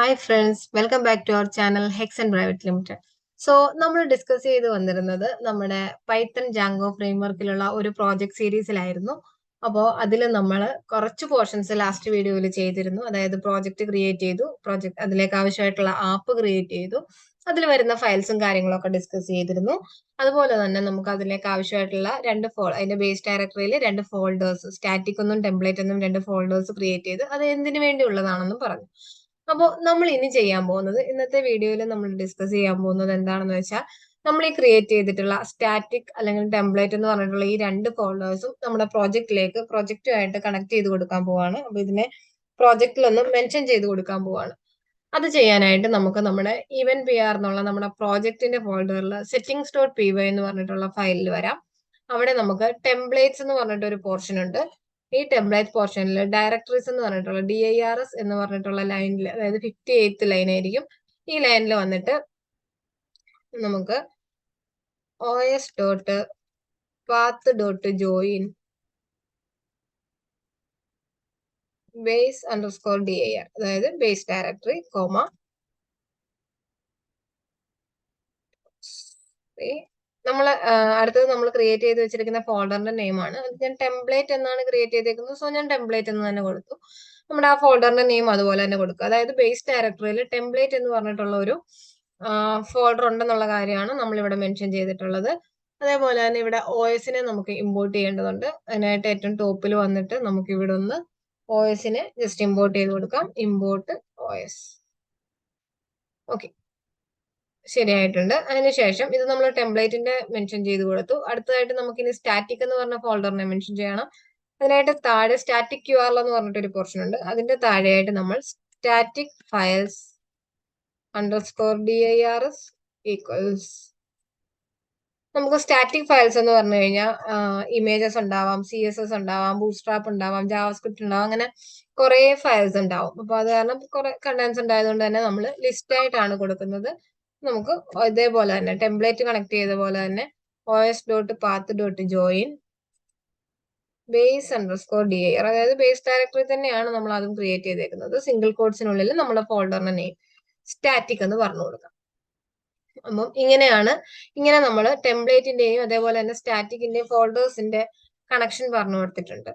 Hi friends, welcome back to our channel Hexcent Private Limited. So, നമ്മൾ discuss ചെയ്ത് വന്നിരുന്നത് നമ്മുടെ പൈത്തൺ ജാങ്കോ ഫ്രെയിംവർക്കിലുള്ള ഒരു പ്രോജക്ട് സീരീസിലായിരുന്നു. അപ്പോൾ അതിൽ നമ്മൾ കുറച്ച് പോർഷൻസ് ലാസ്റ്റ് വീഡിയോയിൽ ചെയ്തിരുന്നു. അതായത് പ്രോജക്റ്റ് ക്രിയേറ്റ് ചെയ്തു, അതിലേക്ക് ആവശ്യമായിട്ടുള്ള ആപ്പ് ക്രിയേറ്റ് ചെയ്തു, അതിൽ വരുന്ന ഫയൽസും കാര്യങ്ങളൊക്കെ ഡിസ്കസ് ചെയ്തിരുന്നു. അതുപോലെ തന്നെ നമുക്ക് അതിലേക്ക് ആവശ്യമായിട്ടുള്ള അതിന്റെ ബേസ് ഡയറക്ടറിയിൽ 2 ഫോൾഡേഴ്സ്, സ്റ്റാറ്റിക് ഒന്നും ടെംപ്ലേറ്റ് ഒന്നും 2 ഫോൾഡേഴ്സ് ക്രിയേറ്റ് ചെയ്ത് അത് എന്തിനു വേണ്ടിയുള്ളതാണെന്നും പറഞ്ഞു. അപ്പോൾ നമ്മൾ ഇനി ചെയ്യാൻ പോകുന്നത്, ഇന്നത്തെ വീഡിയോയിൽ നമ്മൾ ഡിസ്കസ് ചെയ്യാൻ പോകുന്നത് എന്താണെന്ന് വെച്ചാൽ, നമ്മൾ ഈ ക്രിയേറ്റ് ചെയ്തിട്ടുള്ള സ്റ്റാറ്റിക് അല്ലെങ്കിൽ ടെംപ്ലേറ്റ് എന്ന് പറഞ്ഞിട്ടുള്ള ഈ 2 ഫോൾഡേഴ്സും നമ്മുടെ പ്രൊജക്റ്റുമായിട്ട് കണക്ട് ചെയ്ത് കൊടുക്കാൻ പോവാണ്. അപ്പൊ ഇതിനെ പ്രോജക്റ്റിലൊന്നും മെൻഷൻ ചെയ്ത് കൊടുക്കാൻ പോവാണ്. അത് ചെയ്യാനായിട്ട് നമുക്ക് നമ്മുടെ ഇവന്റ് പി ആർ എന്നുള്ള നമ്മുടെ പ്രോജക്റ്റിന്റെ ഫോൾഡറിൽ സെറ്റിംഗ്സ് ഡോട്ട് പി വൈ എന്ന് പറഞ്ഞിട്ടുള്ള ഫയലിൽ വരാം. അവിടെ നമുക്ക് ടെംപ്ലേറ്റ്സ് എന്ന് പറഞ്ഞിട്ട് ഒരു പോർഷൻ ഉണ്ട്. ഈ ടെംപ്ലേറ്റ് പോർഷനിൽ ഡയറക്ടറീസ് എന്ന് പറഞ്ഞിട്ടുള്ള DIRS എന്ന് പറഞ്ഞിട്ടുള്ള ലൈനിൽ, അതായത് 58th ലൈൻ ആയിരിക്കും. ഈ ലൈനിൽ വന്നിട്ട് നമുക്ക് os.path.join base_dir, അതായത് ബേസ് ഡയറക്ടറി നമ്മൾ അടുത്തത് നമ്മൾ ക്രിയേറ്റ് ചെയ്ത് വെച്ചിരിക്കുന്ന ഫോൾഡറിന്റെ നെയിമാണ്. ഞാൻ ടെംപ്ലേറ്റ് എന്നാണ് ക്രിയേറ്റ് ചെയ്തേക്കുന്നത്. സോ ഞാൻ ടെംപ്ലേറ്റ് എന്ന് തന്നെ കൊടുത്തു. നമ്മുടെ ആ ഫോൾഡറിന്റെ നെയിം അതുപോലെ തന്നെ കൊടുക്കുക. അതായത് ബേസ് ഡയറക്ടറിയിൽ ടെംപ്ലേറ്റ് എന്ന് പറഞ്ഞിട്ടുള്ള ഒരു ഫോൾഡർ ഉണ്ടെന്നുള്ള കാര്യമാണ് നമ്മൾ ഇവിടെ മെൻഷൻ ചെയ്തിട്ടുള്ളത്. അതേപോലെ തന്നെ ഇവിടെ OSനെ നമുക്ക് ഇമ്പോർട്ട് ചെയ്യേണ്ടതുണ്ട്. അതിനായിട്ട് ഏറ്റവും ടോപ്പിൽ വന്നിട്ട് നമുക്ക് ഇവിടെ ഒന്ന് OSനെ ജസ്റ്റ് ഇമ്പോർട്ട് ചെയ്ത് കൊടുക്കാം. Import OS. ഓക്കെ, ശരിയായിട്ടുണ്ട്. അതിനുശേഷം ഇത് നമ്മൾ ടെംപ്ലേറ്റിന്റെ മെൻഷൻ ചെയ്ത് കൊടുത്തു. അടുത്തതായിട്ട് നമുക്ക് ഇനി സ്റ്റാറ്റിക് എന്ന് പറഞ്ഞ ഫോൾഡറിനെ മെൻഷൻ ചെയ്യണം. അതിനായിട്ട് താഴെ സ്റ്റാറ്റിക് QRL എന്ന് പറഞ്ഞിട്ട് ഒരു പോർഷൻ ഉണ്ട്. അതിന്റെ താഴെയായിട്ട് നമ്മൾ സ്റ്റാറ്റിക് ഫയൽസ് _dirs ഈക്വൽസ്, നമുക്ക് സ്റ്റാറ്റിക് ഫയൽസ് എന്ന് പറഞ്ഞു കഴിഞ്ഞാൽ ഇമേജസ് ഉണ്ടാവാം, CSS ഉണ്ടാവാം, ബൂട്ട്സ്ട്രാപ്പ് ഉണ്ടാവാം, ജാവാസ്ക്രിപ്റ്റ് ഉണ്ടാവാം, അങ്ങനെ കുറെ ഫയൽസ് ഉണ്ടാവും. അപ്പൊ അത് കാരണം കുറെ കണ്ടൻസ് ഉണ്ടായതുകൊണ്ട് തന്നെ നമ്മൾ ലിസ്റ്റ് ആയിട്ടാണ് കൊടുക്കുന്നത്. നമുക്ക് ഇതേപോലെ തന്നെ ടെംപ്ലേറ്റ് കണക്ട് ചെയ്ത പോലെ തന്നെ os.path.join base_dir, അതായത് ബേസ് ഡയറക്ടറി തന്നെയാണ് നമ്മൾ അതും ക്രിയേറ്റ് ചെയ്തേക്കുന്നത്. സിംഗിൾ കോട്സിനുള്ളിൽ നമ്മുടെ ഫോൾഡറിന്റെ നെയിം സ്റ്റാറ്റിക് എന്ന് പറഞ്ഞു കൊടുക്കാം. അപ്പം ഇങ്ങനെ നമ്മൾ ടെംപ്ലേറ്റിന്റെയും അതേപോലെ തന്നെ സ്റ്റാറ്റിക്കിന്റെയും ഫോൾഡേഴ്സിന്റെ കണക്ഷൻ പറഞ്ഞു കൊടുത്തിട്ടുണ്ട്.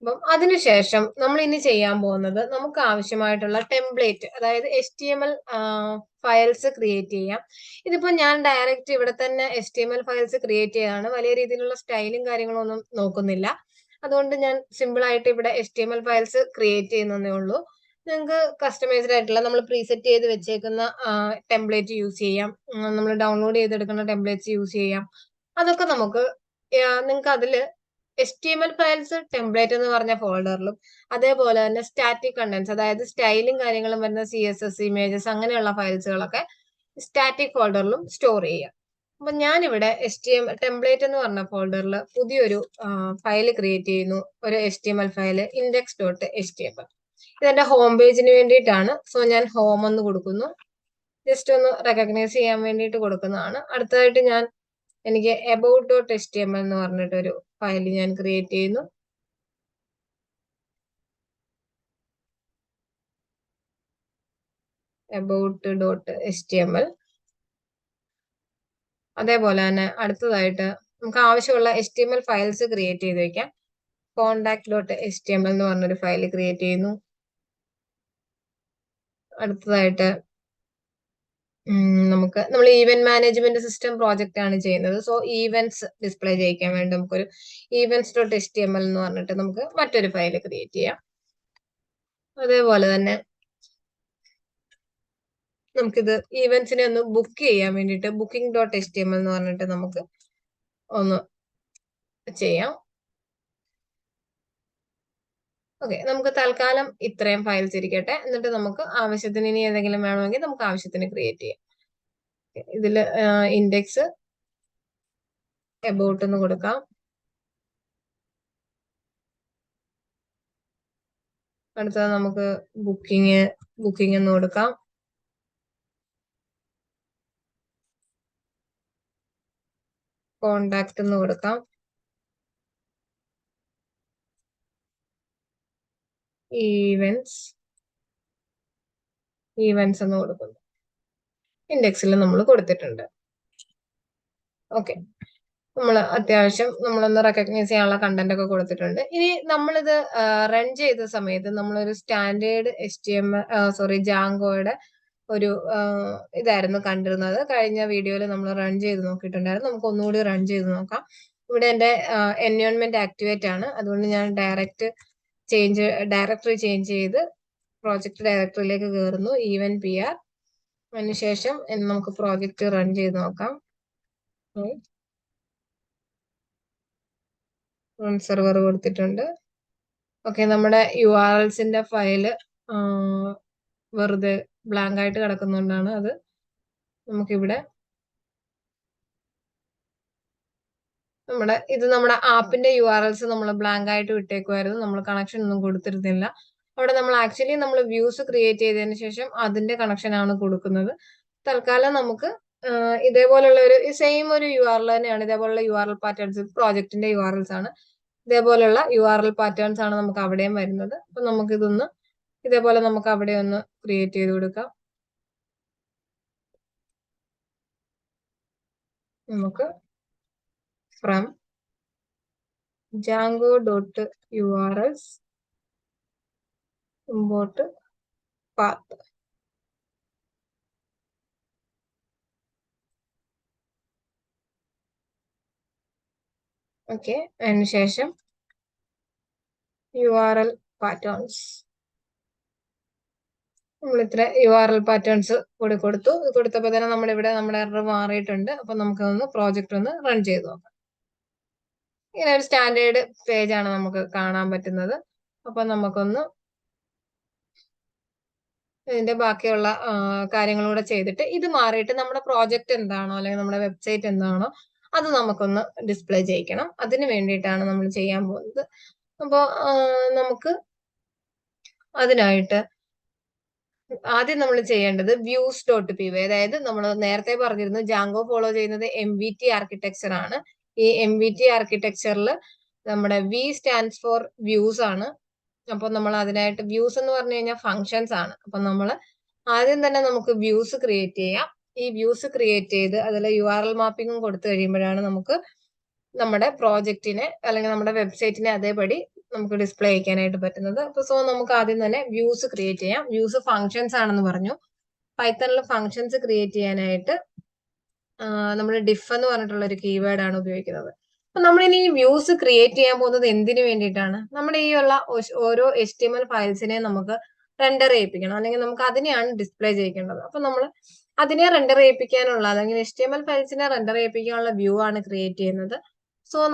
അപ്പം അതിനുശേഷം നമ്മൾ ഇനി ചെയ്യാൻ പോകുന്നത്, നമുക്ക് ആവശ്യമായിട്ടുള്ള ടെംപ്ലേറ്റ്, അതായത് HTML ഫയൽസ് ക്രിയേറ്റ് ചെയ്യാം. ഇതിപ്പോ ഞാൻ ഡയറക്റ്റ് ഇവിടെ തന്നെ HTML ഫയൽസ് ക്രിയേറ്റ് ചെയ്യാണ്. വലിയ രീതിയിലുള്ള സ്റ്റൈലും കാര്യങ്ങളും ഒന്നും നോക്കുന്നില്ല. അതുകൊണ്ട് ഞാൻ സിമ്പിൾ ആയിട്ട് ഇവിടെ HTML ഫയൽസ് ക്രിയേറ്റ് ചെയ്യുന്നതേ ഉള്ളൂ. നിങ്ങൾക്ക് കസ്റ്റമൈസ്ഡ് ആയിട്ടുള്ള നമ്മൾ പ്രീസെറ്റ് ചെയ്ത് വെച്ചേക്കുന്ന ടെംപ്ലേറ്റ് യൂസ് ചെയ്യാം. നമ്മൾ ഡൗൺലോഡ് ചെയ്തെടുക്കുന്ന ടെംപ്ലേറ്റ്സ് യൂസ് ചെയ്യാം. അതൊക്കെ നമുക്ക് നിങ്ങൾക്ക് അതില് HTML ഫയൽസ് ടെംപ്ലേറ്റ് എന്ന് പറഞ്ഞ ഫോൾഡറിലും, അതേപോലെ തന്നെ സ്റ്റാറ്റിക് കണ്ടന്റ്സ്, അതായത് സ്റ്റൈലും കാര്യങ്ങളും വരുന്ന CSS ഇമേജസ് അങ്ങനെയുള്ള ഫയൽസുകളൊക്കെ സ്റ്റാറ്റിക് ഫോൾഡറിലും സ്റ്റോർ ചെയ്യാം. അപ്പൊ ഞാനിവിടെ ടെംപ്ലേറ്റ് എന്ന് പറഞ്ഞ ഫോൾഡറിൽ പുതിയൊരു ഫയൽ ക്രിയേറ്റ് ചെയ്യുന്നു. ഒരു HTML ഫയൽ index.html. ഇതെന്റെ ഹോം പേജിന് വേണ്ടിയിട്ടാണ്. സോ ഞാൻ ഹോം എന്ന് കൊടുക്കുന്നു. ജസ്റ്റ് ഒന്ന് റെക്കഗ്നൈസ് ചെയ്യാൻ വേണ്ടിയിട്ട് കൊടുക്കുന്നതാണ്. അടുത്തതായിട്ട് എനിക്ക് about.html എന്ന് പറഞ്ഞിട്ടൊരു ഫയൽ ഞാൻ ക്രിയേറ്റ് ചെയ്യുന്നു. about.html. അതേപോലെ തന്നെ അടുത്തതായിട്ട് നമുക്ക് ആവശ്യമുള്ള HTML ഫയൽസ് ക്രിയേറ്റ് ചെയ്ത് വെക്കാം. contact.html എന്ന് പറഞ്ഞൊരു ഫയൽ ക്രിയേറ്റ് ചെയ്യുന്നു. അടുത്തതായിട്ട് നമ്മൾ ഈവന്റ് മാനേജ്മെന്റ് സിസ്റ്റം പ്രോജക്റ്റ് ആണ് ചെയ്യുന്നത്. സോ ഈവന്റ്സ് ഡിസ്പ്ലേ ചെയ്യിക്കാൻ വേണ്ടി നമുക്കൊരു events.html എന്ന് പറഞ്ഞിട്ട് നമുക്ക് മറ്റൊരു ഫയൽ ക്രിയേറ്റ് ചെയ്യാം. അതേപോലെ തന്നെ നമുക്കിത് ഈവന്റ്സിനെ ഒന്ന് ബുക്ക് ചെയ്യാൻ വേണ്ടിയിട്ട് booking.html എന്ന് പറഞ്ഞിട്ട് നമുക്ക് ഒന്ന് ചെയ്യാം. ഓക്കെ, നമുക്ക് തൽക്കാലം ഇത്രയും ഫയൽസ് ഇരിക്കട്ടെ. എന്നിട്ട് നമുക്ക് ആവശ്യത്തിന് ഇനി ഏതെങ്കിലും വേണമെങ്കിൽ നമുക്ക് ആവശ്യത്തിന് ക്രിയേറ്റ് ചെയ്യാം. ഇതിൽ ഇൻഡെക്സ് about എന്ന് കൊടുക്കാം. അടുത്തത് നമുക്ക് ബുക്കിംഗ് എന്ന് കൊടുക്കാം. കോണ്ടാക്ട് എന്ന് കൊടുക്കാം. ഈവന്റ്സ് ഈവൻസ് എന്ന് കൊടുക്കുന്നു. ഇൻഡെക്സിൽ നമ്മൾ കൊടുത്തിട്ടുണ്ട്. ഓക്കെ, നമ്മൾ അത്യാവശ്യം നമ്മളൊന്ന് റെക്കഗ്നൈസ് ചെയ്യാനുള്ള കണ്ടന്റ് ഒക്കെ കൊടുത്തിട്ടുണ്ട്. ഇനി നമ്മളിത് റൺ ചെയ്ത സമയത്ത് നമ്മളൊരു സ്റ്റാൻഡേർഡ് ജാങ്കോയുടെ ഒരു ഇതായിരുന്നു കണ്ടിരുന്നത്. കഴിഞ്ഞ വീഡിയോയിൽ നമ്മൾ റൺ ചെയ്ത് നോക്കിയിട്ടുണ്ടായിരുന്നു. നമുക്ക് ഒന്നുകൂടി റൺ ചെയ്ത് നോക്കാം. ഇവിടെ എന്റെ എൻവയോൺമെന്റ് ആക്ടിവേറ്റ് ആണ്, അതുകൊണ്ട് ഞാൻ ഡയറക്ടറി ചേഞ്ച് ചെയ്ത് പ്രോജക്റ്റ് ഡയറക്ടറിയിലേക്ക് കയറുന്നു. Even PR. അതിനുശേഷം നമുക്ക് പ്രോജക്റ്റ് റൺ ചെയ്ത് നോക്കാം. റൺ സെർവർ കൊടുത്തിട്ടുണ്ട്. ഓക്കെ, നമ്മുടെ URLsന്റെ ഫയല് വെറുതെ ബ്ലാങ്ക് ആയിട്ട് കിടക്കുന്നുണ്ടാണ്. അത് നമുക്കിവിടെ നമ്മുടെ ആപ്പിന്റെ URLs നമ്മൾ ബ്ലാങ്ക് ആയിട്ട് വിട്ടേക്കുമായിരുന്നു. നമ്മൾ കണക്ഷൻ ഒന്നും കൊടുത്തിരുന്നില്ല. അവിടെ നമ്മൾ ആക്ച്വലി വ്യൂസ് ക്രിയേറ്റ് ചെയ്തതിന് ശേഷം അതിന്റെ കണക്ഷൻ ആണ് കൊടുക്കുന്നത്. തൽക്കാലം നമുക്ക് ഇതേപോലുള്ള സെയിം ഒരു URL തന്നെയാണ്. ഇതേപോലുള്ള URL പാറ്റേൺസ് പ്രോജക്റ്റിന്റെ URLs ആണ്. ഇതേപോലുള്ള URL പാറ്റേൺസ് ആണ് നമുക്ക് അവിടെയും വരുന്നത്. അപ്പൊ ഇതേപോലെ നമുക്ക് അവിടെ ഒന്ന് ക്രിയേറ്റ് ചെയ്ത് കൊടുക്കാം. നമുക്ക് from Django.urls import path. Okay, അതിനുശേഷം URL patterns. നമ്മൾ ഇത്ര URL പാറ്റേൺസ് കൊടുത്തപ്പോൾ തന്നെ നമ്മുടെ എറർ മാറിയിട്ടുണ്ട്. അപ്പൊ നമുക്കൊന്ന് പ്രോജക്റ്റ് ഒന്ന് റൺ ചെയ്ത് നോക്കാം. ഇങ്ങനെ ഒരു സ്റ്റാൻഡേർഡ് പേജ് ആണ് നമുക്ക് കാണാൻ പറ്റുന്നത്. അപ്പൊ നമുക്കൊന്ന് ഇതിന്റെ ബാക്കിയുള്ള കാര്യങ്ങളൂടെ ചെയ്തിട്ട് ഇത് മാറിയിട്ട് നമ്മുടെ പ്രോജക്റ്റ് എന്താണോ അല്ലെങ്കിൽ നമ്മുടെ വെബ്സൈറ്റ് എന്താണോ അത് നമുക്കൊന്ന് ഡിസ്പ്ലേ ചെയ്യിക്കണം. അതിന് വേണ്ടിയിട്ടാണ് നമ്മൾ ചെയ്യാൻ പോകുന്നത്. അപ്പോൾ നമുക്ക് അതിനായിട്ട് ആദ്യം നമ്മൾ ചെയ്യേണ്ടത് views.py, അതായത് നമ്മൾ നേരത്തെ പറഞ്ഞിരുന്നു ജാങ്കോ ഫോളോ ചെയ്യുന്നത് MVT ആർക്കിടെക്ചർ ആണ്. ഈ MVT ആർക്കിടെക്ചറിൽ നമ്മുടെ V സ്റ്റാൻഡ്സ് ഫോർ വ്യൂസ് ആണ്. അപ്പൊ നമ്മൾ അതിനായിട്ട് വ്യൂസ് എന്ന് പറഞ്ഞു കഴിഞ്ഞാൽ ഫങ്ഷൻസ് ആണ്. അപ്പൊ നമ്മൾ ആദ്യം തന്നെ നമുക്ക് വ്യൂസ് ക്രിയേറ്റ് ചെയ്യാം. ഈ വ്യൂസ് ക്രിയേറ്റ് ചെയ്ത് അതിൽ URL മാപ്പിംഗും കൊടുത്തു കഴിയുമ്പോഴാണ് നമുക്ക് നമ്മുടെ പ്രോജക്റ്റിനെ അല്ലെങ്കിൽ നമ്മുടെ വെബ്സൈറ്റിനെ അതേപടി നമുക്ക് ഡിസ്പ്ലേ ചെയ്യിക്കാനായിട്ട് പറ്റുന്നത്. അപ്പൊ നമുക്ക് ആദ്യം തന്നെ വ്യൂസ് ക്രിയേറ്റ് ചെയ്യാം. വ്യൂസ് ഫങ്ഷൻസ് ആണെന്ന് പറഞ്ഞു. പൈത്തണിൽ ഫങ്ഷൻസ് ക്രിയേറ്റ് ചെയ്യാനായിട്ട് നമ്മൾ ഡിഫ് എന്ന് പറഞ്ഞിട്ടുള്ള ഒരു കീവേഡ് ആണ് ഉപയോഗിക്കുന്നത്. അപ്പൊ നമ്മൾ ഇനി ഈ വ്യൂസ് ക്രിയേറ്റ് ചെയ്യാൻ പോകുന്നത് എന്തിനു വേണ്ടിയിട്ടാണ്? നമ്മുടെ ഈ ഉള്ള ഓരോ HTML ഫയൽസിനെ നമുക്ക് റെൻഡർ ചെയ്യിപ്പിക്കണം, അല്ലെങ്കിൽ നമുക്ക് അതിനെയാണ് ഡിസ്പ്ലേ ചെയ്യിക്കേണ്ടത്. അപ്പൊ നമ്മൾ അതിനെ റെൻഡർ ചെയ്യിപ്പിക്കാനുള്ള അല്ലെങ്കിൽ HTML ഫയൽസിനെ റെൻഡർ ചെയ്യിപ്പിക്കാനുള്ള വ്യൂ ആണ് ക്രിയേറ്റ് ചെയ്യുന്നത്.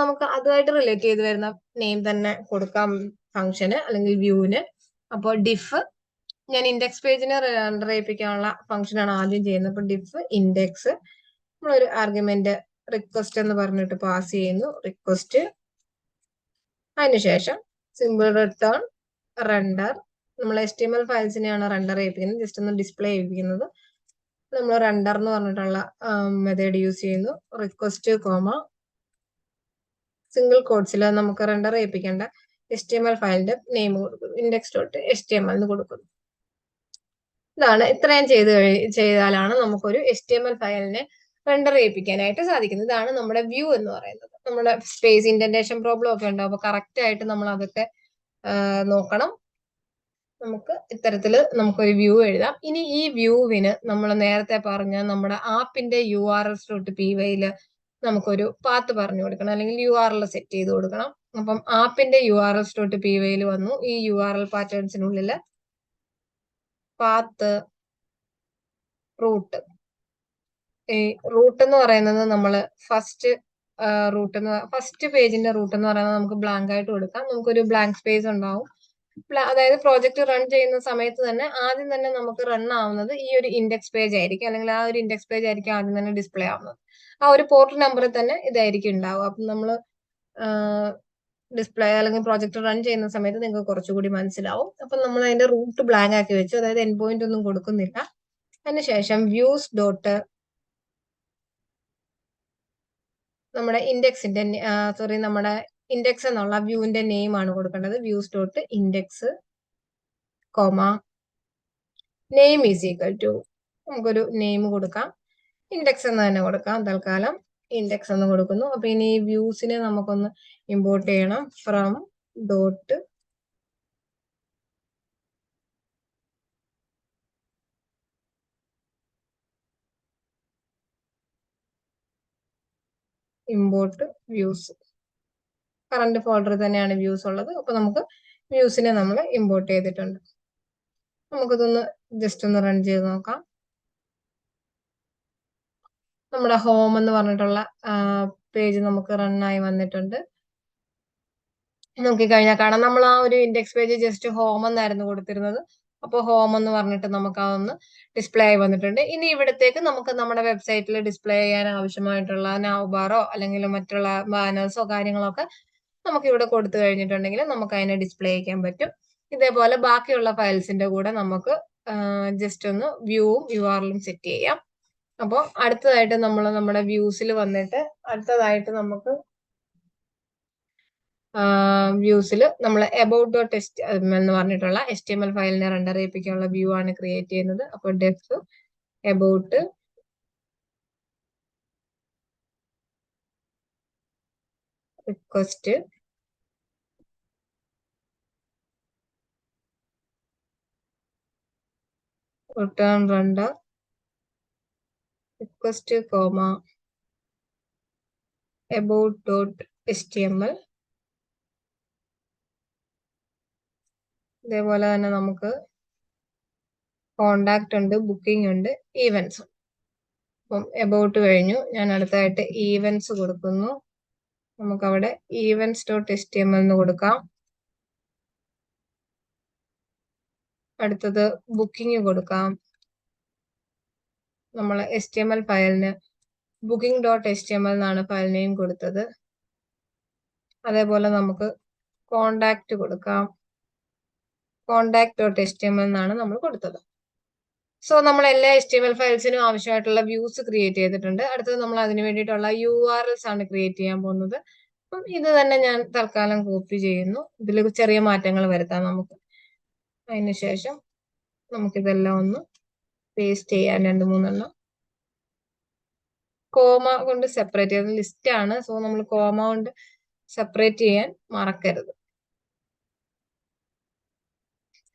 നമുക്ക് അതുമായിട്ട് റിലേറ്റ് ചെയ്ത് വരുന്ന നെയിം തന്നെ കൊടുക്കാം ഫംഗ്ഷന് അല്ലെങ്കിൽ വ്യൂവിന്. അപ്പോൾ ഡിഫ്, ഞാൻ ഇൻഡെക്സ് പേജിനെ റെൻഡർ ചെയ്യിപ്പിക്കാനുള്ള ഫംഗ്ഷൻ ആണ് ആദ്യം ചെയ്യുന്നത്. അപ്പൊ ഡിഫ് ഇൻഡെക്സ്, നമ്മളൊരു ആർഗ്യുമെന്റ് റിക്വസ്റ്റ് എന്ന് പറഞ്ഞിട്ട് പാസ് ചെയ്യുന്നു. റിക്വസ്റ്റ്, അതിനുശേഷം സിമ്പിൾ റിട്ടേൺ റെൻഡർ. നമ്മൾ HTML ഫയൽസിനെയാണ് റെൻഡർ ചെയ്യിപ്പിക്കുന്നത്, ജസ്റ്റ് ഒന്ന് ഡിസ്പ്ലേ ചെയ്യിപ്പിക്കുന്നത്. നമ്മൾ റെൻഡർ എന്ന് പറഞ്ഞിട്ടുള്ള മെത്തേഡ് യൂസ് ചെയ്യുന്നു. റിക്വസ്റ്റ് കോമ സിംഗിൾ കോഡ്സിൽ നമുക്ക് റെൻഡർ ചെയ്യിപ്പിക്കേണ്ട HTML ഫയലിന്റെ നെയിം കൊടുക്കുന്നു. index.html എന്ന് കൊടുക്കുന്നു. ഇതാണ് ഇത്രയും ചെയ്താലാണ് നമുക്കൊരു HTML ഫയലിനെ റെൻഡർ ചെയ്യിപ്പിക്കാനായിട്ട് സാധിക്കുന്നത്. ഇതാണ് നമ്മുടെ വ്യൂ എന്ന് പറയുന്നത്. നമ്മുടെ സ്പേസ് ഇൻഡന്റേഷൻ പ്രോബ്ലം ഒക്കെ ഉണ്ടാവും. അപ്പൊ കറക്റ്റ് ആയിട്ട് നമ്മൾ അതൊക്കെ നോക്കണം. നമുക്ക് ഇത്തരത്തിൽ നമുക്കൊരു വ്യൂ എഴുതാം. ഇനി ഈ വ്യൂവിന് നമ്മൾ നേരത്തെ പറഞ്ഞ നമ്മുടെ ആപ്പിന്റെ URLs.py നമുക്കൊരു പാത്ത് പറഞ്ഞു കൊടുക്കണം, അല്ലെങ്കിൽ URL സെറ്റ് ചെയ്ത് കൊടുക്കണം. അപ്പം ആപ്പിന്റെ URLs.py വന്നു. ഈ URL പാറ്റേൺസിനുള്ളിൽ പാത്ത്, റൂട്ട്. ഈ റൂട്ട് എന്ന് പറയുന്നത് നമ്മൾ ഫസ്റ്റ് പേജിന്റെ റൂട്ട് എന്ന് പറയുന്നത് നമുക്ക് ബ്ലാങ്ക് ആയിട്ട് കൊടുക്കാം. നമുക്കൊരു ബ്ലാങ്ക് സ്പേസ് ഉണ്ടാവും. അതായത് പ്രോജക്റ്റ് റൺ ചെയ്യുന്ന സമയത്ത് തന്നെ ആദ്യം തന്നെ നമുക്ക് റൺ ആവുന്നത് ഈ ഒരു ഇൻഡെക്സ് പേജ് ആയിരിക്കും, അല്ലെങ്കിൽ ആ ഒരു ഇൻഡെക്സ് പേജ് ആയിരിക്കും ആദ്യം തന്നെ ഡിസ്പ്ലേ ആവുന്നത്. ആ ഒരു പോർട്ട് നമ്പറിൽ തന്നെ ഇതായിരിക്കും ഉണ്ടാവുക. അപ്പം നമ്മൾ ഡിസ്പ്ലേ അല്ലെങ്കിൽ പ്രോജക്റ്റ് റൺ ചെയ്യുന്ന സമയത്ത് നിങ്ങൾക്ക് കുറച്ചുകൂടി മനസ്സിലാവും. അപ്പം നമ്മൾ അതിന്റെ റൂട്ട് ബ്ലാങ്ക് ആക്കി വെച്ചു, അതായത് എൻഡ് പോയിന്റ് ഒന്നും കൊടുക്കുന്നില്ല. അതിനുശേഷം വ്യൂസ് ഡോട്ട് നമ്മുടെ നമ്മുടെ ഇൻഡെക്സ് എന്നുള്ള വ്യൂവിന്റെ നെയിം ആണ് കൊടുക്കേണ്ടത്. Views dot index comma name is equal to നമുക്കൊരു നെയിം കൊടുക്കാം, ഇൻഡെക്സ് എന്ന് തന്നെ കൊടുക്കാം. തൽക്കാലം ഇൻഡെക്സ് എന്ന് കൊടുക്കുന്നു. അപ്പൊ ഇനി ഈ വ്യൂസിനെ നമുക്കൊന്ന് ഇമ്പോർട്ട് ചെയ്യണം. From dot import views. Current ഫോൾഡറിൽ തന്നെയാണ് വ്യൂസ് ഉള്ളത്. അപ്പൊ നമുക്ക് വ്യൂസിനെ നമ്മൾ ഇമ്പോർട്ട് ചെയ്തിട്ടുണ്ട്. നമുക്കിതൊന്ന് ജസ്റ്റ് ഒന്ന് റൺ ചെയ്ത് നോക്കാം. നമ്മുടെ ഹോം എന്ന് പറഞ്ഞിട്ടുള്ള പേജ് നമുക്ക് റൺ ആയി വന്നിട്ടുണ്ട്. നോക്കി കഴിഞ്ഞാൽ കാണാം, നമ്മൾ ആ ഒരു ഇൻഡെക്സ് പേജ് ജസ്റ്റ് ഹോം എന്നായിരുന്നു കൊടുത്തിരുന്നത്. അപ്പോൾ ഹോം എന്ന് പറഞ്ഞിട്ട് നമുക്ക് അതൊന്ന് ഡിസ്പ്ലേ ആയി വന്നിട്ടുണ്ട്. ഇനി ഇവിടത്തേക്ക് നമുക്ക് നമ്മുടെ വെബ്സൈറ്റിൽ ഡിസ്പ്ലേ ചെയ്യാൻ ആവശ്യമായിട്ടുള്ള നൗ ബാറോ അല്ലെങ്കിൽ മറ്റുള്ള ബാനേഴ്സോ കാര്യങ്ങളൊക്കെ നമുക്ക് ഇവിടെ കൊടുത്തു കഴിഞ്ഞിട്ടുണ്ടെങ്കിൽ നമുക്ക് അതിനെ ഡിസ്പ്ലേ ചെയ്യാൻ പറ്റും. ഇതേപോലെ ബാക്കിയുള്ള ഫയൽസിന്റെ കൂടെ നമുക്ക് ജസ്റ്റ് ഒന്ന് വ്യൂവും URL-ഉം സെറ്റ് ചെയ്യാം. അപ്പോൾ അടുത്തതായിട്ട് നമ്മൾ നമ്മുടെ വ്യൂസിൽ വന്നിട്ട് അടുത്തതായിട്ട് നമുക്ക് വ്യൂസിൽ നമ്മൾ എബൌട്ട് ഡോട്ട് എന്ന് പറഞ്ഞിട്ടുള്ള HTML ഫയലിനെ റെൻഡർ ചെയ്യിപ്പിക്കാനുള്ള വ്യൂ ആണ് ക്രിയേറ്റ് ചെയ്യുന്നത്. അപ്പോൾ def about request return render request comma about dot HTML. ഇതേപോലെ തന്നെ നമുക്ക് കോണ്ടാക്ട് ഉണ്ട്, ബുക്കിംഗ് ഉണ്ട്, ഈവൻസ്. അപ്പം എബൌട്ട് കഴിഞ്ഞു. ഞാൻ അടുത്തായിട്ട് ഈവൻസ് കൊടുക്കുന്നു. നമുക്കവിടെ ഈവൻസ് ഡോട്ട് HTML എന്ന് കൊടുക്കാം. അടുത്തത് ബുക്കിംഗ് കൊടുക്കാം. നമ്മൾ HTML ഫയലിന് ബുക്കിംഗ് ഡോട്ട് HTML എന്നാണ് ഫയൽ നെയിം കൊടുത്തത്. അതേപോലെ നമുക്ക് കോണ്ടാക്ട് കൊടുക്കാം. കോണ്ടാക്ട് ഡോട്ട് HTML എന്നാണ് നമ്മൾ കൊടുത്തത്. സോ നമ്മൾ എല്ലാ HTML ഫയൽസിനും ആവശ്യമായിട്ടുള്ള വ്യൂസ് ക്രിയേറ്റ് ചെയ്തിട്ടുണ്ട്. അടുത്തത് നമ്മൾ അതിന് വേണ്ടിയിട്ടുള്ള URLs ആണ് ക്രിയേറ്റ് ചെയ്യാൻ പോകുന്നത്. അപ്പം ഇത് തന്നെ ഞാൻ തൽക്കാലം കോപ്പി ചെയ്യുന്നു. ഇതിൽ ചെറിയ മാറ്റങ്ങൾ വരുത്താം നമുക്ക്. അതിനുശേഷം നമുക്കിതെല്ലാം ഒന്ന് പേസ്റ്റ് ചെയ്യാൻ 2-3 കോമ കൊണ്ട് സെപ്പറേറ്റ് ചെയ്യുന്ന ലിസ്റ്റ് ആണ്. സോ നമ്മൾ കോമ കൊണ്ട് സെപ്പറേറ്റ് ചെയ്യാൻ മറക്കരുത്.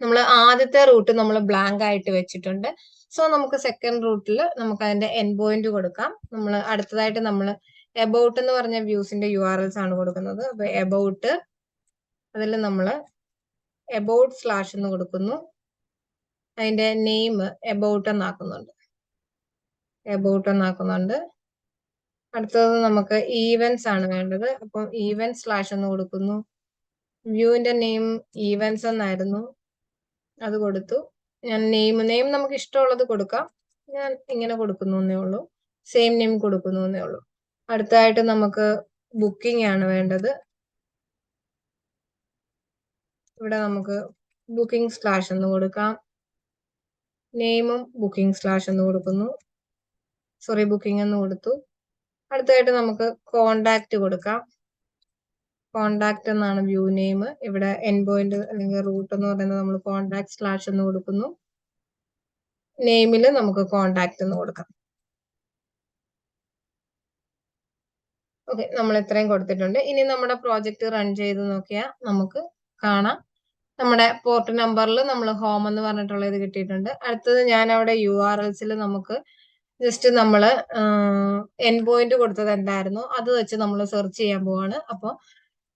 നമ്മൾ ആദ്യത്തെ റൂട്ട് നമ്മൾ ബ്ലാങ്ക് ആയിട്ട് വെച്ചിട്ടുണ്ട്. സോ നമുക്ക് സെക്കൻഡ് റൂട്ടിൽ നമുക്ക് അതിന്റെ എൻഡ് പോയിന്റ് കൊടുക്കാം. നമ്മൾ അടുത്തതായിട്ട് നമ്മൾ എബൌട്ട് എന്ന് പറഞ്ഞ വ്യൂസിന്റെ URLs ആണ് കൊടുക്കുന്നത്. അപ്പൊ എബൌട്ട് അതിൽ നമ്മൾ എബൌട്ട് സ്ലാഷ് എന്ന് കൊടുക്കുന്നു. അതിന്റെ നെയിം എബൌട്ട് എന്നാക്കുന്നുണ്ട്. അടുത്തത് നമുക്ക് ഈവൻസ് ആണ് വേണ്ടത്. അപ്പം ഈവൻസ് സ്ലാഷ് എന്ന് കൊടുക്കുന്നു. വ്യൂവിന്റെ നെയിം ഈവൻസ് എന്നായിരുന്നു, അത് കൊടുത്തു. ഞാൻ നെയിം നമുക്ക് ഇഷ്ടമുള്ളത് കൊടുക്കാം. ഞാൻ ഇങ്ങനെ കൊടുക്കുന്നു എന്നേ ഉള്ളൂ. സെയിം നെയിം കൊടുക്കുന്നു എന്നേ ഉള്ളൂ. അടുത്തായിട്ട് നമുക്ക് ബുക്കിംഗ് ആണ് വേണ്ടത്. ഇവിടെ നമുക്ക് ബുക്കിംഗ് സ്ലാഷ് എന്ന് കൊടുക്കാം. നെയിമും ബുക്കിംഗ് സ്ലാഷ് എന്ന് കൊടുക്കുന്നു. ബുക്കിംഗ് എന്ന് കൊടുത്തു. അടുത്തായിട്ട് നമുക്ക് കോണ്ടാക്ട് കൊടുക്കാം. കോണ്ടാക്ട് എന്നാണ് വ്യൂ നെയിം. ഇവിടെ എൻഡ് പോയിന്റ് അല്ലെങ്കിൽ റൂട്ട് എന്ന് പറയുന്നത് നമ്മൾ കോണ്ടാക്ട് സ്ലാഷ് എന്ന് കൊടുക്കുന്നു. നെയിമിൽ നമുക്ക് കോണ്ടാക്ട് എന്ന് കൊടുക്കാം. ഓക്കെ, നമ്മൾ ഇത്രയും കൊടുത്തിട്ടുണ്ട്. ഇനി നമ്മുടെ പ്രോജക്റ്റ് റൺ ചെയ്ത് നോക്കിയാൽ നമുക്ക് കാണാം നമ്മുടെ പോർട്ട് നമ്പറിൽ നമ്മൾ ഹോം എന്ന് പറഞ്ഞിട്ടുള്ള ഇത് കിട്ടിയിട്ടുണ്ട്. അടുത്തത് ഞാൻ അവിടെ URLs-ൽ നമുക്ക് ജസ്റ്റ് നമ്മൾ എൻഡ് പോയിന്റ് കൊടുത്തത് എന്തായിരുന്നു അത് വെച്ച് നമ്മൾ സെർച്ച് ചെയ്യാൻ പോവാണ്. അപ്പോൾ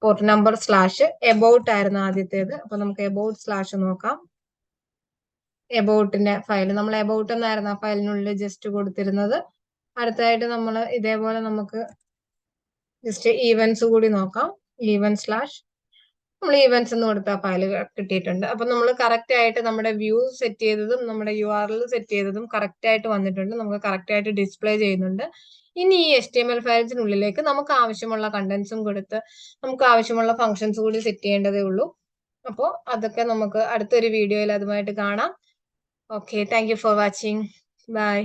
പോർട്ട് നമ്പർ സ്ലാഷ് എബൌട്ട് ആയിരുന്നു ആദ്യത്തേത്. അപ്പൊ നമുക്ക് എബൌട്ട് സ്ലാഷ് നോക്കാം. എബൌട്ടിന്റെ ഫയൽ നമ്മൾ എബൌട്ട് എന്നായിരുന്നു ആ ഫയലിനുള്ളിൽ ജസ്റ്റ് കൊടുത്തിരുന്നത്. അടുത്തായിട്ട് നമ്മൾ ഇതേപോലെ നമുക്ക് ജസ്റ്റ് ഈവൻസ് കൂടി നോക്കാം. ഈവൻ സ്ലാഷ് നമ്മൾ ഈവൻസ് എന്ന് കൊടുത്ത ഫയൽ കിട്ടിയിട്ടുണ്ട്. അപ്പൊ നമ്മൾ കറക്റ്റ് ആയിട്ട് നമ്മുടെ വ്യൂ സെറ്റ് ചെയ്തതും നമ്മുടെ URL സെറ്റ് ചെയ്തതും കറക്റ്റ് ആയിട്ട് വന്നിട്ടുണ്ട്. നമുക്ക് കറക്റ്റ് ആയിട്ട് ഡിസ്പ്ലേ ചെയ്യുന്നുണ്ട്. ഇനി ഈ HTML ഫയൽസിനുള്ളിലേക്ക് നമുക്ക് ആവശ്യമുള്ള കണ്ടന്റ്സും കൊടുത്ത് നമുക്ക് ആവശ്യമുള്ള ഫങ്ഷൻസ് കൂടി സെറ്റ് ചെയ്യേണ്ടതേ ഉള്ളൂ. അപ്പോൾ അതൊക്കെ നമുക്ക് അടുത്തൊരു വീഡിയോയിൽ അതുമായിട്ട് കാണാം. Okay, thank you for watching. By.